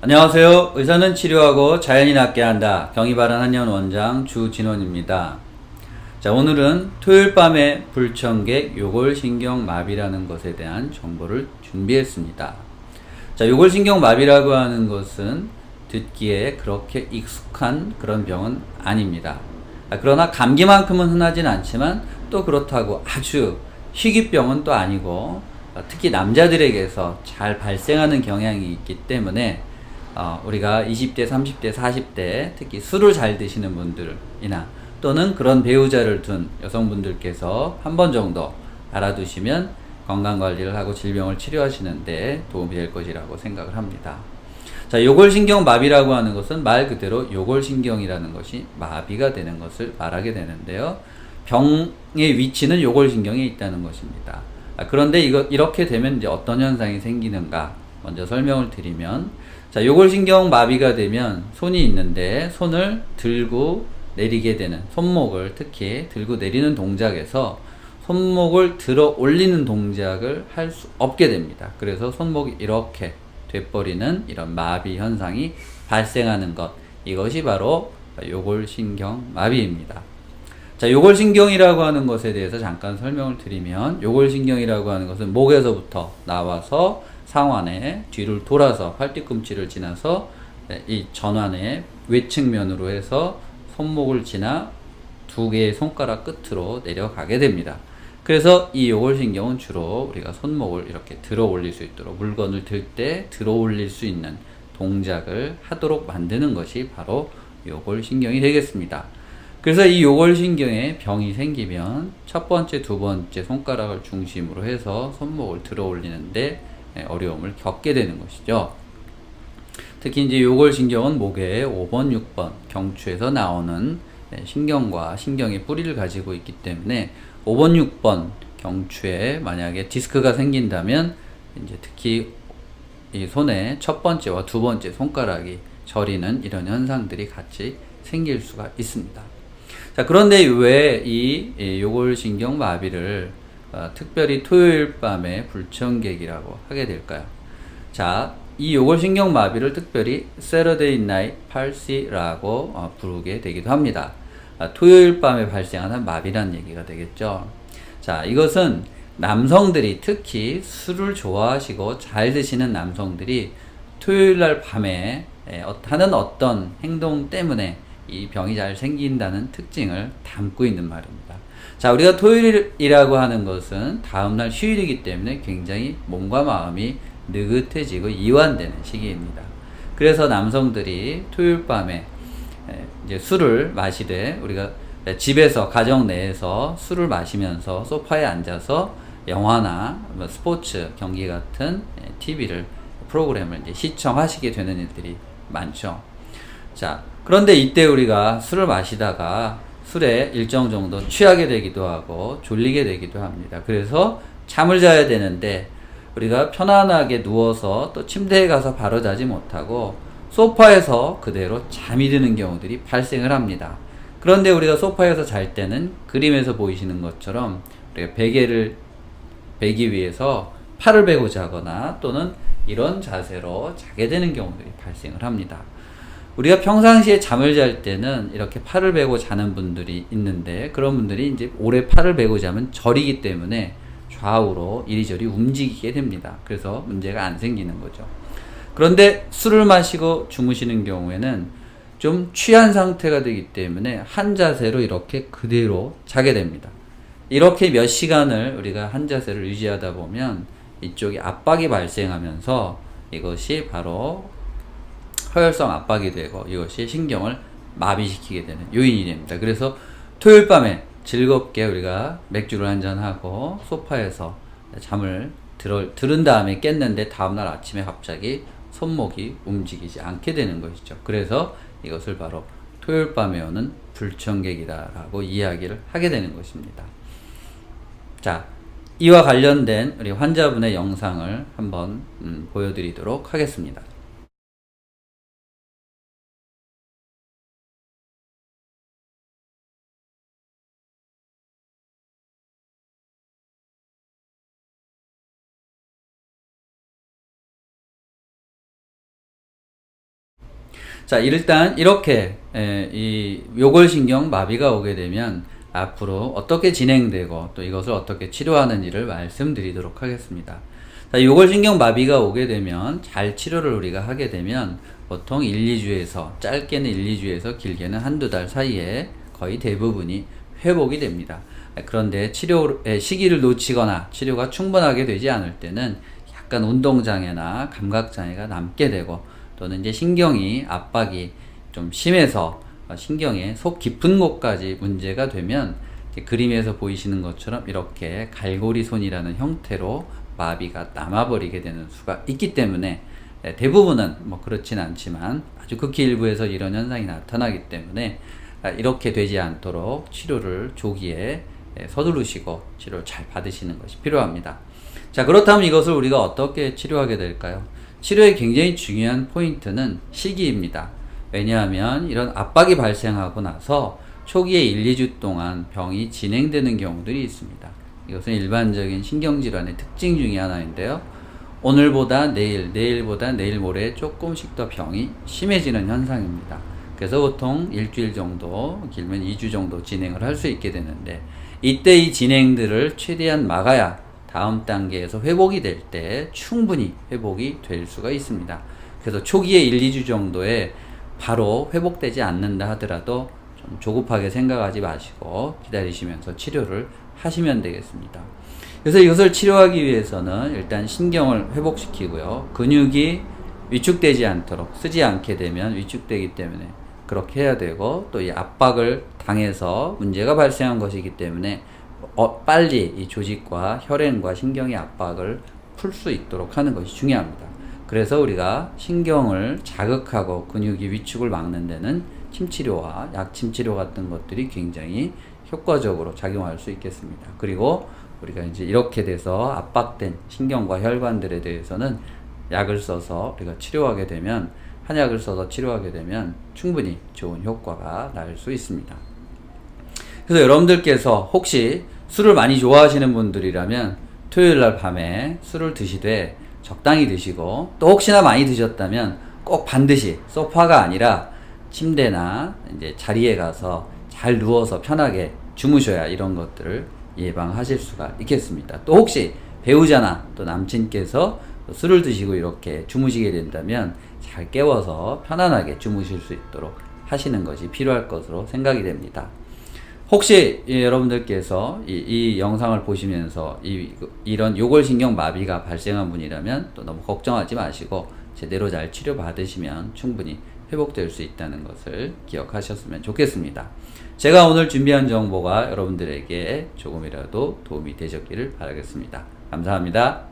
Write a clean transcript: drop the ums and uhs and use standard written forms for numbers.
안녕하세요. 의사는 치료하고 자연이 낫게 한다. 경희바른 한의원 원장 주진원입니다. 자, 오늘은 토요일 밤에 불청객 요골신경마비라는 것에 대한 정보를 준비했습니다. 자, 요골신경마비라고 하는 것은 듣기에 그렇게 익숙한 그런 병은 아닙니다. 그러나 감기만큼은 흔하진 않지만 또 그렇다고 아주 희귀병은 또 아니고 특히 남자들에게서 잘 발생하는 경향이 있기 때문에 우리가 20대, 30대, 40대 특히 술을 잘 드시는 분들이나 또는 그런 배우자를 둔 여성분들께서 한 번 정도 알아두시면 건강관리를 하고 질병을 치료하시는데 도움이 될 것이라고 생각을 합니다. 자, 요골신경마비라고 하는 것은 말 그대로 요골신경이라는 것이 마비가 되는 것을 말하게 되는데요. 병의 위치는 요골신경에 있다는 것입니다. 그런데 이렇게 되면 이제 어떤 현상이 생기는가 먼저 설명을 드리면, 자, 요골신경마비가 되면 손이 있는데 손을 들고 내리게 되는, 손목을 특히 들고 내리는 동작에서 손목을 들어 올리는 동작을 할 수 없게 됩니다. 그래서 손목이 이렇게 돼버리는 이런 마비 현상이 발생하는 것, 이것이 바로 요골신경마비입니다. 자, 요골신경이라고 하는 것에 대해서 잠깐 설명을 드리면, 요골신경이라고 하는 것은 목에서부터 나와서 상완에 뒤를 돌아서 팔뒤꿈치를 지나서 이 전완의 외측면으로 해서 손목을 지나 두 개의 손가락 끝으로 내려가게 됩니다. 그래서 이 요골신경은 주로 우리가 손목을 이렇게 들어 올릴 수 있도록, 물건을 들 때 들어 올릴 수 있는 동작을 하도록 만드는 것이 바로 요골신경이 되겠습니다. 그래서 이 요골신경에 병이 생기면 첫 번째, 두 번째 손가락을 중심으로 해서 손목을 들어 올리는데 어려움을 겪게 되는 것이죠. 특히 이제 요골신경은 목의 5번, 6번 경추에서 나오는 신경과 신경의 뿌리를 가지고 있기 때문에 5번, 6번 경추에 만약에 디스크가 생긴다면 이제 특히 이 손의 첫 번째와 두 번째 손가락이 저리는 이런 현상들이 같이 생길 수가 있습니다. 자, 그런데 왜 이 요골신경 마비를 특별히 토요일 밤에 불청객이라고 하게 될까요? 자, 이 요골신경 마비를 특별히 Saturday Night Palsy라고 부르게 되기도 합니다. 토요일 밤에 발생하는 마비란 얘기가 되겠죠. 자, 이것은 남성들이, 특히 술을 좋아하시고 잘 드시는 남성들이 토요일 날 밤에 하는 어떤 행동 때문에 이 병이 잘 생긴다는 특징을 담고 있는 말입니다. 자, 우리가 토요일이라고 하는 것은 다음날 휴일이기 때문에 굉장히 몸과 마음이 느긋해지고 이완되는 시기입니다. 그래서 남성들이 토요일 밤에 이제 술을 마시되, 우리가 집에서, 가정 내에서 술을 마시면서 소파에 앉아서 영화나 스포츠 경기 같은 TV를, 프로그램을 이제 시청하시게 되는 일들이 많죠. 자, 그런데 이때 우리가 술을 마시다가 술에 일정 정도 취하게 되기도 하고 졸리게 되기도 합니다. 그래서 잠을 자야 되는데 우리가 편안하게 누워서 또 침대에 가서 바로 자지 못하고 소파에서 그대로 잠이 드는 경우들이 발생을 합니다. 그런데 우리가 소파에서 잘 때는 그림에서 보이시는 것처럼 우리가 베개를 베기 위해서 팔을 베고 자거나 또는 이런 자세로 자게 되는 경우들이 발생을 합니다. 우리가 평상시에 잠을 잘 때는 이렇게 팔을 베고 자는 분들이 있는데, 그런 분들이 이제 오래 팔을 베고 자면 저리기 때문에 좌우로 이리저리 움직이게 됩니다. 그래서 문제가 안 생기는 거죠. 그런데 술을 마시고 주무시는 경우에는 좀 취한 상태가 되기 때문에 한 자세로 이렇게 그대로 자게 됩니다. 이렇게 몇 시간을 우리가 한 자세를 유지하다 보면 이쪽에 압박이 발생하면서 이것이 바로 허혈성 압박이 되고 이것이 신경을 마비시키게 되는 요인이 됩니다. 그래서 토요일 밤에 즐겁게 우리가 맥주를 한잔하고 소파에서 잠을 들은 다음에 깼는데 다음날 아침에 갑자기 손목이 움직이지 않게 되는 것이죠. 그래서 이것을 바로 토요일 밤에 오는 불청객이다라고 이야기를 하게 되는 것입니다. 자, 이와 관련된 우리 환자분의 영상을 한번 보여드리도록 하겠습니다. 자, 일단 이렇게 이 요골신경 마비가 오게 되면 앞으로 어떻게 진행되고 또 이것을 어떻게 치료하는지를 말씀드리도록 하겠습니다. 자, 요골신경 마비가 오게 되면 잘 치료를 우리가 하게 되면 보통 1, 2주에서 짧게는 1, 2주에서 길게는 한두 달 사이에 거의 대부분이 회복이 됩니다. 그런데 치료의 시기를 놓치거나 치료가 충분하게 되지 않을 때는 약간 운동장애나 감각장애가 남게 되고 또는 이제 신경이 압박이 좀 심해서 신경의 속 깊은 곳까지 문제가 되면 그림에서 보이시는 것처럼 이렇게 갈고리 손이라는 형태로 마비가 남아버리게 되는 수가 있기 때문에 대부분은 뭐 그렇진 않지만 아주 극히 일부에서 이런 현상이 나타나기 때문에 이렇게 되지 않도록 치료를 조기에 서두르시고 치료를 잘 받으시는 것이 필요합니다. 자, 그렇다면 이것을 우리가 어떻게 치료하게 될까요? 치료의 굉장히 중요한 포인트는 시기입니다. 왜냐하면 이런 압박이 발생하고 나서 초기에 1, 2주 동안 병이 진행되는 경우들이 있습니다. 이것은 일반적인 신경질환의 특징 중에 하나인데요. 오늘보다 내일, 내일보다 내일 모레 조금씩 더 병이 심해지는 현상입니다. 그래서 보통 일주일 정도, 길면 2주 정도 진행을 할 수 있게 되는데 이때 이 진행들을 최대한 막아야 다음 단계에서 회복이 될 때 충분히 회복이 될 수가 있습니다. 그래서 초기에 1, 2주 정도에 바로 회복되지 않는다 하더라도 좀 조급하게 생각하지 마시고 기다리시면서 치료를 하시면 되겠습니다. 그래서 이것을 치료하기 위해서는 일단 신경을 회복시키고요. 근육이 위축되지 않도록 쓰지 않게 되면 위축되기 때문에 그렇게 해야 되고 또 이 압박을 당해서 문제가 발생한 것이기 때문에 빨리 이 조직과 혈행과 신경의 압박을 풀 수 있도록 하는 것이 중요합니다. 그래서 우리가 신경을 자극하고 근육이 위축을 막는 데는 침치료와 약침치료 같은 것들이 굉장히 효과적으로 작용할 수 있겠습니다. 그리고 우리가 이제 이렇게 돼서 압박된 신경과 혈관들에 대해서는 약을 써서 우리가 치료하게 되면 한약을 써서 치료하게 되면 충분히 좋은 효과가 날 수 있습니다. 그래서 여러분들께서 혹시 술을 많이 좋아하시는 분들이라면 토요일날 밤에 술을 드시되 적당히 드시고 또 혹시나 많이 드셨다면 꼭 반드시 소파가 아니라 침대나 이제 자리에 가서 잘 누워서 편하게 주무셔야 이런 것들을 예방하실 수가 있겠습니다. 또 혹시 배우자나 또 남친께서 술을 드시고 이렇게 주무시게 된다면 잘 깨워서 편안하게 주무실 수 있도록 하시는 것이 필요할 것으로 생각이 됩니다. 혹시 여러분들께서 이 영상을 보시면서 이런 요골신경 마비가 발생한 분이라면 또 너무 걱정하지 마시고 제대로 잘 치료받으시면 충분히 회복될 수 있다는 것을 기억하셨으면 좋겠습니다. 제가 오늘 준비한 정보가 여러분들에게 조금이라도 도움이 되셨기를 바라겠습니다. 감사합니다.